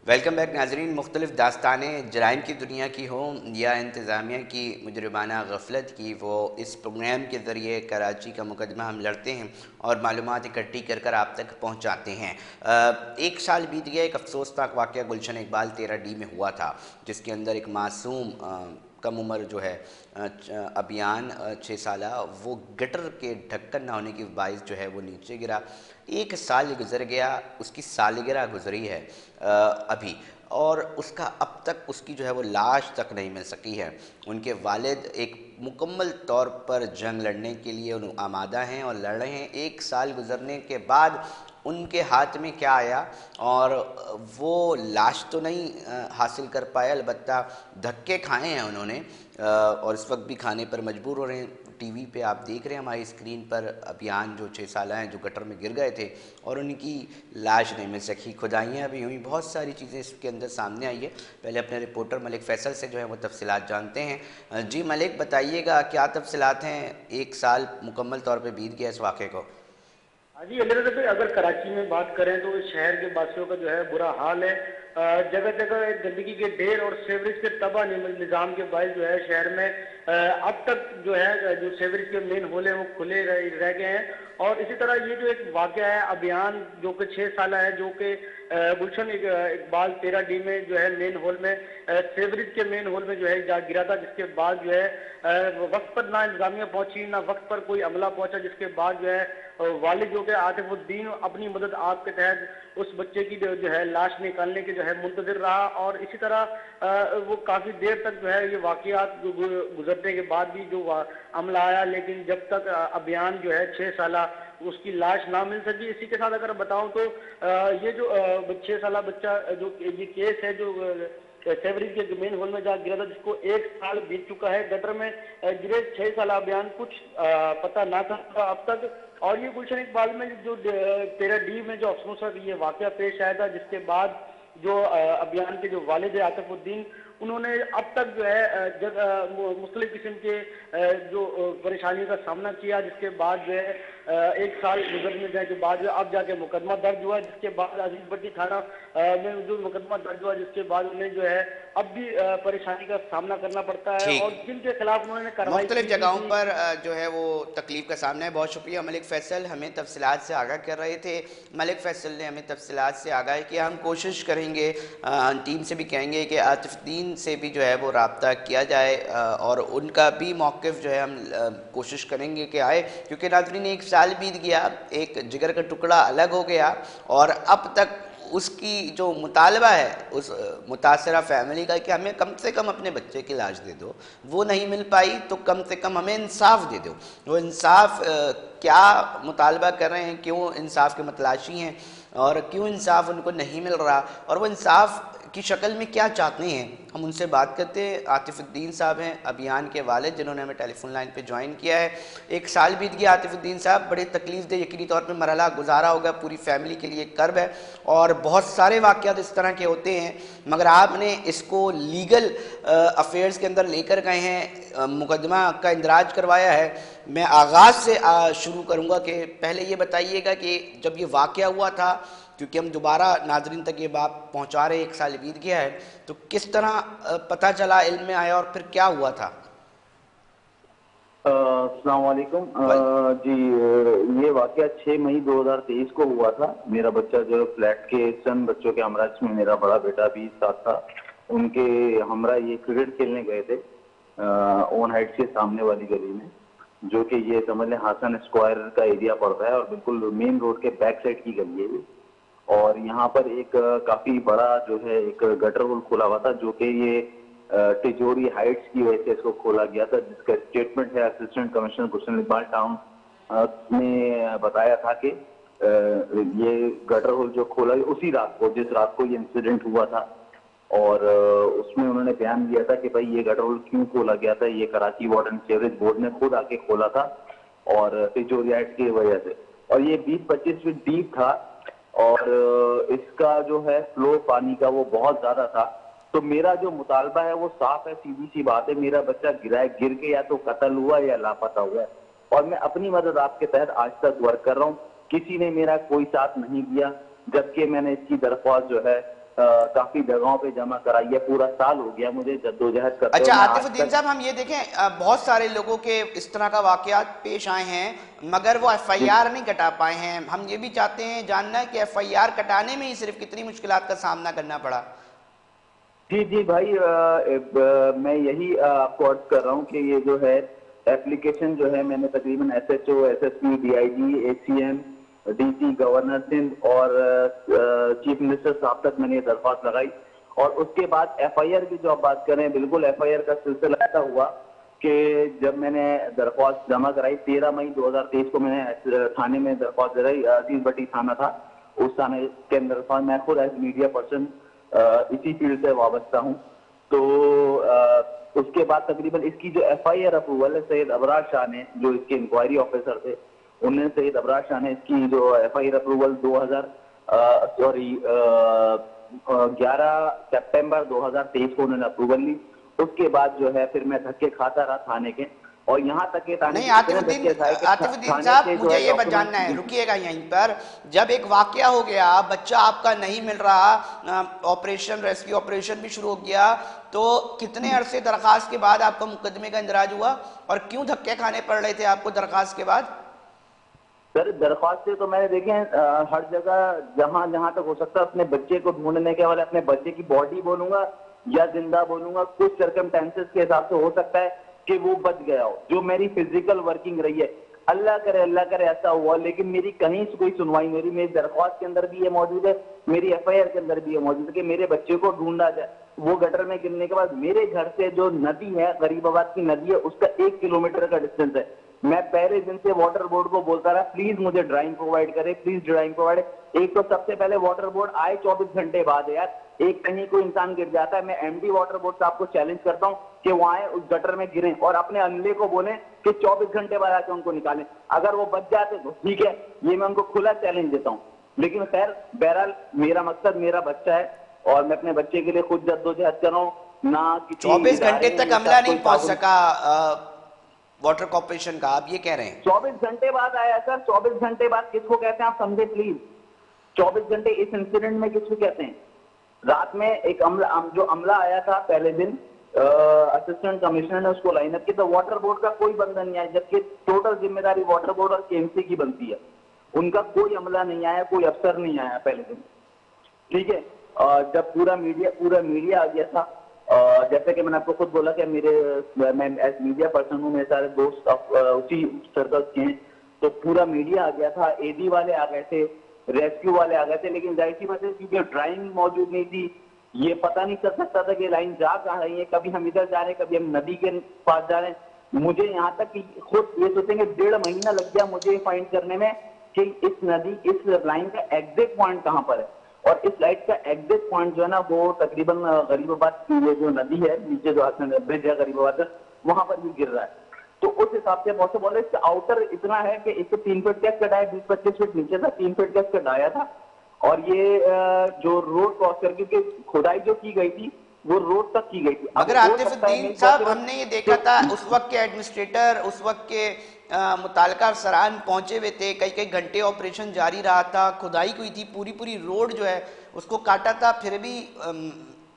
Welcome back नाजरीन। मुख्तलिफ दास्तानें जराइम की दुनिया की हों या इंतज़ामिया की मुजरिमाना गफलत की, वो इस प्रोग्राम के ज़रिए कराची का मुकदमा हम लड़ते हैं और मालूमात इकट्ठी कर कर आप तक पहुँचाते हैं। एक साल बीत गया। एक अफसोसनाक वाक़या गुलशन इकबाल 13D में हुआ था, जिसके अंदर एक मासूम कम उम्र जो है अभियान 6 साला, वो गटर के ढक्कन ना होने की बाइस जो है वो नीचे गिरा। एक साल गुजर गया, उसकी सालगिरह गुजरी है अभी, और उसका अब तक उसकी जो है वो लाश तक नहीं मिल सकी है। उनके वालिद एक मुकम्मल तौर पर जंग लड़ने के लिए आमादा हैं और लड़ रहे हैं। एक साल गुजरने के बाद उनके हाथ में क्या आया, और वो लाश तो नहीं हासिल कर पाए, अलबत्ता धक्के खाए हैं उन्होंने, और इस वक्त भी खाने पर मजबूर हो रहे हैं। टीवी पे आप देख रहे हैं हमारी स्क्रीन पर अभियान जो 6 साल हैं जो गटर में गिर गए थे और उनकी लाश नहीं मिल सकी। खुदाइयाँ भी हुई, बहुत सारी चीज़ें इसके अंदर सामने आई है। पहले अपने रिपोर्टर मलिक फैसल से जो है वो तफसीलात जानते हैं। जी मलिक, बताइएगा क्या तफसीलात हैं? एक साल मुकम्मल तौर पर बीत गया इस वाक़े को। हाँ जी, अगर कराची में बात करें तो इस शहर के वासियों का जो है बुरा हाल है। जगह जगह गंदगी के ढेर और सेवरेज के तबाह निज़ाम के बायस जो है शहर में अब तक जो है जो सेवरेज के मेन होल हैं वो खुले रह गए हैं। और इसी तरह ये जो एक वाक़या है अभियान जो कि 6 साल है, जो कि गुलशन इकबाल 13D में जो है मेन होल में सेवरेज के मेन होल में जो है जा गिरा था, जिसके बाद जो है वक्त पर ना इंतजामिया पहुंची ना वक्त पर कोई अमला पहुंचा, जिसके बाद जो है वालिद जो कि आतिफुद्दीन अपनी मदद आप के तहत उस बच्चे की जो है लाश निकालने के जो है मुंतजिर रहा। और इसी तरह वो काफ़ी देर तक जो है ये वाक़यात गुजरने के बाद भी जो अमला आया, लेकिन जब तक अभियान जो है 6 साल उसकी लाश ना मिल सकी। इसी के साथ अगर बताऊं तो ये जो 6 साल बच्चा जो ये केस है जो सेवरेज के मेन होल में जहाँ गिरा था, जिसको 1 साल बीत चुका है, गटर में गिरे 6 साल अभियान कुछ पता ना था अब तक। और ये गुलशन इकबाल में जो 13D में जो अफसोस ये वाकया पेश आया था, जिसके बाद जो अभियान के जो वालिद आतिफुद्दीन, उन्होंने अब तक जो है मुख्तलिफ किस्म के जो परेशानियों का सामना किया, जिसके बाद जो है 1 साल गुजरने के बाद जो अब जाके मुकदमा दर्ज हुआ, जिसके बाद अजीज भट्टी थाना में जो मुकदमा दर्ज हुआ, जिसके बाद उन्हें जो है अब भी परेशानी का सामना करना पड़ता है। ठीक, और जिनके खिलाफ उन्होंने कार्रवाई मुख्तलिफ की जगहों थी। पर जो है वो तकलीफ का सामना है। बहुत शुक्रिया मलिक फ़ैसल, हमें तफसीलात से आगाह कर रहे थे। मलिक फ़ैसल ने हमें तफसीलात से आगाह किया। हम कोशिश करेंगे, टीम से भी कहेंगे कि आतिफुद्दीन से भी जो है वो रब्ता किया जाए और उनका भी मौक़िफ़ जो है हम कोशिश करेंगे कि आए, क्योंकि नाज़रीन 1 साल बीत गया, एक जिगर का टुकड़ा अलग हो गया और अब तक उसकी जो मुतालबा है उस मुतासरा फैमिली का कि हमें कम से कम अपने बच्चे की लाश दे दो, वो नहीं मिल पाई, तो कम से कम हमें इंसाफ दे दो। वो इंसाफ क्या मुतालबा कर रहे हैं, क्यों इंसाफ के मतलाशी हैं और क्यों इंसाफ उनको नहीं मिल रहा, और वो इंसाफ की शक्ल में क्या चाहते हैं, हम उनसे बात करते हैं। आतिफुद्दीन साहब हैं अभियान के वालिद, जिन्होंने हमें टेलीफोन लाइन पे ज्वाइन किया है। 1 साल बीत गया आतिफुद्दीन साहब, बड़े तकलीफ दे यकीनी तौर पे मरहला गुजारा होगा, पूरी फैमिली के लिए कर्ब है और बहुत सारे वाक़यात इस तरह के होते हैं, मगर आपने इसको लीगल अफेयर्स के अंदर लेकर गए हैं, मुकदमा का इंदराज करवाया है। मैं आगाज़ से शुरू करूँगा कि पहले ये बताइएगा कि जब ये वाक़या हुआ था, क्योंकि हम दोबारा नाजरीन तक ये बात पहुंचा रहे, 1 साल बीत गया है, तो किस तरह पता चला, इल्म में आया और फिर क्या हुआ था? अस्सलाम वालेकुम। जी, ये वाक़या 6 मई 2023 को हुआ था। मेरा बच्चा जो फ्लैट के चंद बच्चों के हमरा, जिसमें मेरा बड़ा बेटा भी साथ था, उनके हमरा ये क्रिकेट खेलने गए थे ओन हाइट्स के सामने वाली गली में, जो कि ये समझ लें हासन स्क्वायर का एरिया पड़ता है और बिल्कुल मेन रोड के बैक साइड की गली है ये। और यहाँ पर एक काफी बड़ा जो है एक गटर होल खोला हुआ था, जो कि ये तिजोरी हाइट्स की वजह से इसको खोला गया था, जिसका स्टेटमेंट है असिस्टेंट कमिश्नर गुलशन इकबाल टाउन ने बताया था कि ये गटर होल जो खोला उसी रात को, जिस रात को ये इंसिडेंट हुआ था, और उसमें उन्होंने बयान दिया था कि भाई ये गटर होल क्यों खोला गया था, ये Karachi water and sewerage board ने खुद आके खोला था और तिजोरी हाइट्स की वजह से, और ये 20-25 फीट डीप था और इसका जो है फ्लो पानी का वो बहुत ज्यादा था। तो मेरा जो मुतालबा है वो साफ है, सीधी सी बात है, मेरा बच्चा गिर के या तो कत्ल हुआ या लापता हुआ है, और मैं अपनी मदद आपके तहत आज तक वर्क कर रहा हूँ। किसी ने मेरा कोई साथ नहीं दिया, जबकि मैंने इसकी दरख्वास्त जो है काफी जगहों पे जमा कराई है। पूरा साल हो गया मुझे जद्दोजहद करते अच्छा हुए। मैं आज आतिफुद्दीन तक साहब, हम ये देखें बहुत सारे लोगों के इस तरह का वाकयात पेश आए हैं मगर वो एफआईआर नहीं कटा पाए हैं। हम ये भी चाहते हैं जानना कि एफआईआर कटाने में ही सिर्फ कितनी मुश्किलात का सामना करना पड़ा। जी जी भाई, मैं यही आपको अर्ज कर रहा हूँ कि ये जो है एप्लीकेशन जो है, मैंने तकरीबन SHO, SSP, DIG, ACM, DC, governor Sindh और चीफ मिनिस्टर साहब तक मैंने ये दरख्वास्त लगाई। और उसके बाद एफआईआर की जो आप बात करें, बिल्कुल एफआईआर का सिलसिला ऐसा हुआ कि जब मैंने दरख्वास्त जमा कराई 13 मई 2023 को, मैंने थाने में दरख्वास्त लगाई। अजीज भट्टी थाना था, उस थाने के अंदर मैं खुद एज मीडिया पर्सन इसी फील्ड से वाबस्ता हूँ। तो उसके बाद तकरीबन इसकी जो एफआईआर अप्रूवल है, सैयद अबरार शाह ने, जो इसके इंक्वायरी ऑफिसर थे, उन्होंने, सैयद अबरार शाह ने इसकी जो एफआईआर अप्रूवल 11 सितंबर 2023 को उन्होंने अप्रूवल ली। उसके बाद जो है फिर मैं धक्के खाता रहा थाने के, और यहाँ तक के नहीं आतिफुद्दीन साहब, मुझे ये जानना है, रुकिएगा यहीं पर। जब एक वाकया हो गया, बच्चा आपका नहीं मिल रहा, ऑपरेशन रेस्क्यू ऑपरेशन भी शुरू हो गया, तो कितने अरसे दरखास्त के बाद आपका मुकदमे का इंदराज हुआ और क्यों धक्के खाने पड़ रहे थे आपको दरखास्त के बाद? सर दरख्वास्त से तो मैंने देखे हर जगह, जहां जहां तक हो सकता है अपने बच्चे को ढूंढने के वाले, अपने बच्चे की बॉडी बोलूंगा या जिंदा बोलूंगा, कुछ सर्कमस्टेंसेस के हिसाब से हो सकता है कि वो बच गया हो। जो मेरी फिजिकल वर्किंग रही है, अल्लाह करे ऐसा हुआ, लेकिन मेरी कहीं से कोई सुनवाई नहीं रही। मेरी दरख्वास्त के अंदर भी ये मौजूद है, मेरी एफआईआर के अंदर भी ये मौजूद है कि मेरे बच्चे को ढूंढा जाए। वो गटर में गिरने के बाद मेरे घर से जो नदी है, गरीबाबाद की नदी है, उसका 1 किलोमीटर का डिस्टेंस है। मैं पहले दिन से वाटर बोर्ड को बोलता रहा, प्लीज मुझे ड्राइंग प्रोवाइड करे, प्लीज ड्राइंग प्रोवाइड। एक तो सबसे पहले वाटर बोर्ड आए 24 घंटे बाद यार, एक कहीं कोई इंसान गिर जाता है, मैं एमडी वाटर बोर्ड साहब को चैलेंज करता हूं कि वो आए उस गटर में गिरे और अपने अमले को बोले कि 24 घंटे बाद आके उनको निकालें। अगर वो बच जाते तो ठीक है, ये मैं उनको खुला चैलेंज देता हूँ। लेकिन खैर बहरहाल मेरा मकसद मेरा बच्चा है और मैं अपने बच्चे के लिए खुद जद्दोजहद कर रहा हूँ। ना 24 घंटे तक अमला नहीं पहुंच सका वाटर कॉर्पोरेशन का, आप ये कह रहे हैं? 24 घंटे बाद आया सर। 24 घंटे बाद किसको कहते हैं आप समझे प्लीज? 24 घंटे इस इंसिडेंट में किसको कहते हैं? रात में एक जो अमला आया था पहले दिन, असिस्टेंट कमिश्नर ने उसको लाइन अप किया, तो वाटर बोर्ड का कोई बंदा नहीं आया, जबकि टोटल जिम्मेदारी वाटर बोर्ड और केएमसी की बनती है। उनका कोई अमला नहीं आया, कोई अफसर नहीं आया पहले दिन, ठीक है। जब पूरा मीडिया आ गया था, जैसे कि मैंने आपको खुद बोला कि मैं एज मीडिया पर्सन हूँ, मेरे सारे दोस्त उसी सर्कल के हैं, तो पूरा मीडिया आ गया था, एडी वाले आ गए थे, रेस्क्यू वाले आ गए थे। लेकिन जाहिर सी बात है क्योंकि ड्राइंग मौजूद नहीं थी, ये पता नहीं चल सकता था कि लाइन जा कहाँ रही है, कभी हम इधर जा रहे हैं, कभी हम नदी के पास जा रहे हैं। मुझे यहाँ तक कि खुद ये सोचेंगे 1.5 महीना लग गया मुझे फाइंड करने में कि इस लाइन का एग्जैक्ट पॉइंट कहाँ पर है। और इस लाइट का एग्जैक्ट पॉइंट जो है ना, वो तकरीबन गरीबाबाद की ये जो नदी है, नीचे जो ब्रिज है गरीबाबाद, वहां पर भी गिर रहा है। तो उस हिसाब से बहुत से बोले इसका आउटर इतना है कि इससे 3 फीट कैस कटाया, 20-25 फीट नीचे था, 3 फीट कैस कटाया था। और ये जो रोड क्रॉस करके क्योंकि खुदाई जो की गई थी वो रोड तक की गई थी। मगर आतिफुद्दीन साहब, हमने ये देखा था उस वक्त के एडमिनिस्ट्रेटर, उस वक्त के मुताल्लिका अफसरान पहुंचे हुए थे, कई घंटे ऑपरेशन जारी रहा था, खुदाई हुई थी, पूरी रोड जो है उसको काटा था। फिर भी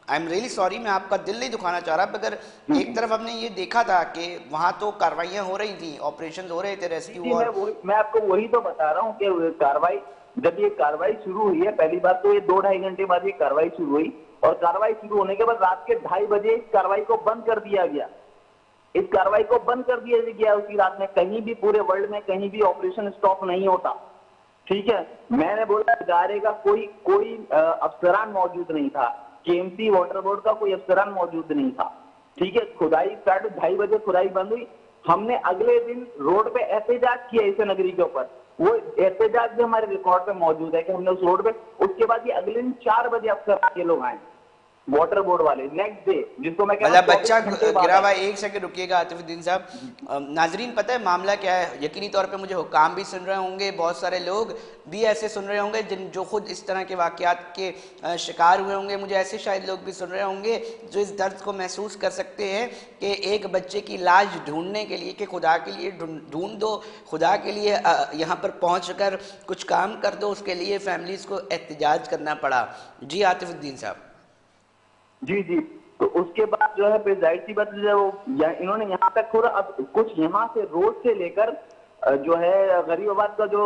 आई एम रियली सॉरी, मैं आपका दिल नहीं दुखाना चाह रहा, मगर एक तरफ हमने ये देखा था कि वहां तो कार्रवाइयां हो रही थी, ऑपरेशन हो रहे थे, रेस्क्यू। मैं आपको वही तो बता रहा हूँ कि कार्रवाई, जब ये कार्रवाई शुरू हुई है, पहली बात तो ये 2-2.5 घंटे बाद ये कार्रवाई शुरू हुई, और कार्रवाई शुरू होने के बाद रात के 2:30 बजे इस कार्रवाई को बंद कर दिया गया। इस कार्रवाई को बंद कर दिया गया उसी रात में। कहीं भी पूरे वर्ल्ड में कहीं भी ऑपरेशन स्टॉप नहीं होता, ठीक है। मैंने बोला इदारे का कोई अफसरान मौजूद नहीं था, केएमसी वाटर बोर्ड का कोई अफसरान मौजूद नहीं था, ठीक है। खुदाई स्टार्ट 2:30 बजे खुदाई बंद हुई। हमने अगले दिन रोड पे एहतजाज किया इसे नगरी के ऊपर, वो एहतजाज भी हमारे रिकॉर्ड पे मौजूद है कि हमने उस रोड पे, उसके बाद ये अगले दिन 4 बजे अफसर के लोग आए, वाटर बोर्ड वाले नेक्स्ट डे, जिसको मैं मतलब कहता हूँ बच्चा 24 घंटे बाद गिरा हुआ आए। है। एक सेकंड रुकिएगा आतिफुद्दीन साहब। नाजरीन पता है मामला क्या है, यकीनी तौर पे मुझे हुक्काम भी सुन रहे होंगे, बहुत सारे लोग भी ऐसे सुन रहे होंगे जिन जो खुद इस तरह के वाकयात के शिकार हुए होंगे, मुझे ऐसे शायद लोग भी सुन रहे होंगे जो इस दर्द को महसूस कर सकते हैं कि एक बच्चे की लाश ढूंढने के लिए, कि खुदा के लिए ढूंढ दो, खुदा के लिए यहाँ पर पहुँच कर कुछ काम कर दो, उसके लिए फैमिलीज़ को एहतजाज करना पड़ा। जी आतिफुद्दीन साहब। जी जी, तो उसके बाद जो है फिर जाहिर सी बात है, वो इन्होंने यहाँ तक थोड़ा, अब कुछ यहाँ से रोड से लेकर जो है गरीबाबाद का जो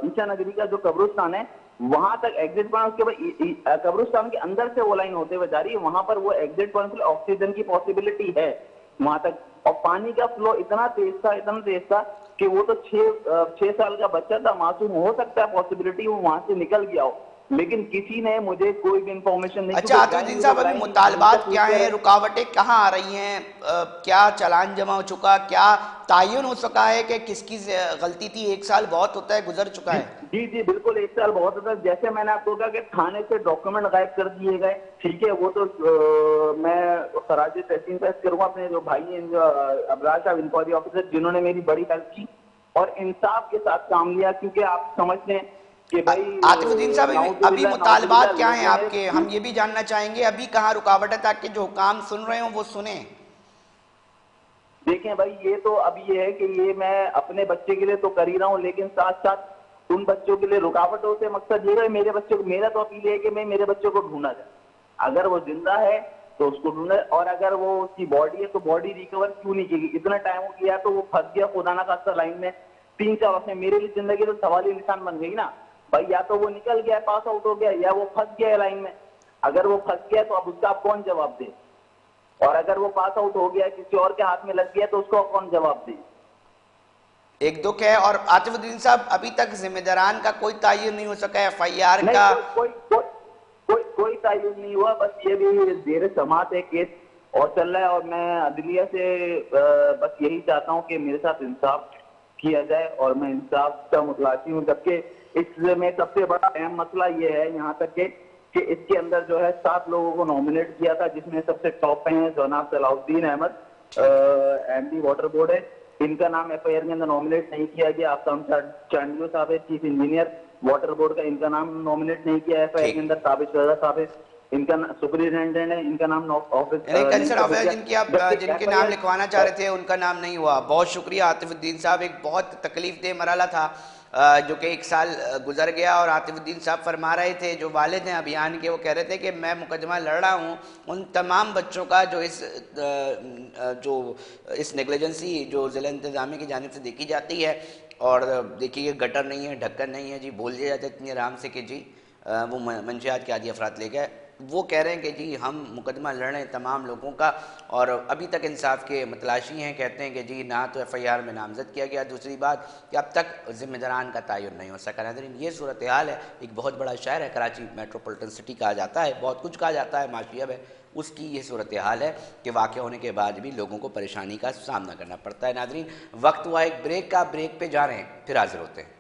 ईसा नगरी का जो कब्रिस्तान है वहां तक एग्जिट पॉइंट, उसके बाद कब्रिस्तान के अंदर से वो लाइन होते हुए जा रही है, वहां पर वो एग्जिट पॉइंट पर ऑक्सीजन की पॉसिबिलिटी है वहां तक। और पानी का फ्लो इतना तेज था कि वो तो 6 साल का बच्चा था, मासूम, हो सकता है पॉसिबिलिटी वो वहां से निकल गया हो, लेकिन किसी ने मुझे कोई भी इंफॉर्मेशन नहीं। अच्छा आतिफुद्दीन साहब, अभी मुतालबात क्या है, रुकावटें कहाँ आ रही हैं, क्या चालान जमा हो चुका, क्या तायुन हो सका है कि किसकी गलती थी? 1 साल बहुत होता है, गुजर चुका है। जी जी बिल्कुल, 1 साल बहुत होता है। जैसे मैंने आपको कहा कि थाने से डॉक्यूमेंट गायब कर दिए गए, ठीक है, वो तो मैं खराज तहसीन पेश करूंगा अपने जो भाई हैं, जो अबरार साहब इंक्वायरी ऑफिसर, जिन्होंने मेरी बड़ी हेल्प की और इंसाफ के साथ काम लिया, क्योंकि आप समझते हैं कि भाई आतिफुद्दीन साहब अभी मुतालबात क्या हैं आपके, हम ये भी जानना चाहेंगे, अभी कहाँ रुकावट है ताकि जो काम सुन रहे हो वो सुने। देखें भाई, ये तो अभी ये है कि ये मैं अपने बच्चे के लिए तो कर ही रहा हूँ, लेकिन साथ साथ उन बच्चों के लिए रुकावटों से मकसद ये है, मेरे बच्चे को, मेरा तो अपील है कि मैं मेरे बच्चे को ढूंढा जाए, अगर वो जिंदा है तो उसको ढूंढे, और अगर वो उसकी बॉडी है तो बॉडी रिकवर क्यों नहीं की? इतना टाइम हो गया तो वो फंस गया खुदा ना खास्ता लाइन में 3-4 वर्ष में, मेरे लिए जिंदगी तो सवाल निशान बन गई ना भाई। या तो वो निकल गया, पास आउट हो गया, या वो फंस गया लाइन में। अगर वो फंस गया तो अब उसका आप कौन जवाब दे, और अगर वो पास आउट हो गया, किसी और के हाथ में लग गया तो उसको कौन जवाब दे? एक दुख है। और आतिफुद्दीन साहब अभी तक जिम्मेदारान का कोई तायुन नहीं हो सका, FIR का कोई तायुन नहीं हुआ, बस ये भी देर समात है केस और चल रहा है, और मैं अदलिया से बस यही चाहता हूँ कि मेरे साथ इंसाफ किया जाए, और मैं इंसाफ का मुतलाशी हूँ। जबकि इसमें सबसे बड़ा अहम मसला ये है यहाँ तक कि इसके अंदर जो है 7 लोगों को नॉमिनेट किया था, जिसमें सबसे टॉप पे हैं जनाब Salahuddin Ahmed, MD water board है, इनका नाम FIR के अंदर नॉमिनेट नहीं किया गया। आफ्ताब चांडियो साहब है, चीफ इंजीनियर वाटर बोर्ड का, इनका नाम नॉमिनेट नहीं किया FIR के अंदर। साबित रजा साहब है, इनका सुपरिटेंडेंट है, इनका नाम ऑफिस जिनके नाम लिखवाना चाह रहे थे उनका नाम नहीं हुआ। बहुत शुक्रिया आतिफुद्दीन साहब, एक बहुत तकलीफ दे मरहला था जो कि 1 साल गुजर गया। और आतिफुद्दीन साहब फरमा रहे थे, जो वालिद हैं अभियान के, वो कह रहे थे कि मैं मुकदमा लड़ रहा हूँ उन तमाम बच्चों का जो इस नेग्लिजेंसी जो ज़िला इंतज़ामिया की जानिब से देखी जाती है। और देखिए गटर नहीं है, ढक्कन नहीं है जी, बोल दिया जाता है इतनी आराम से कि जी वो मंशियात के आदि अफराद ले गए। वो कह रहे हैं कि जी हम मुकदमा लड़ रहे हैं तमाम लोगों का, और अभी तक इंसाफ के मतलाशी हैं। कहते हैं कि जी ना तो FIR में नामजद किया गया, दूसरी बात कि अब तक ज़िम्मेदारान का तयन नहीं हो सका। नाज़रीन ये सूरत हाल है। एक बहुत बड़ा शहर है कराची, मेट्रोपॉलिटन सिटी कहा जाता है, बहुत कुछ कहा जाता है, माशियब है, उसकी ये सूरत हाल है कि वाक़ होने के बाद भी लोगों को परेशानी का सामना करना पड़ता है। नाज़रीन वक्त हुआ एक ब्रेक का, ब्रेक पे जा रहे हैं, फिर हाजिर होते हैं।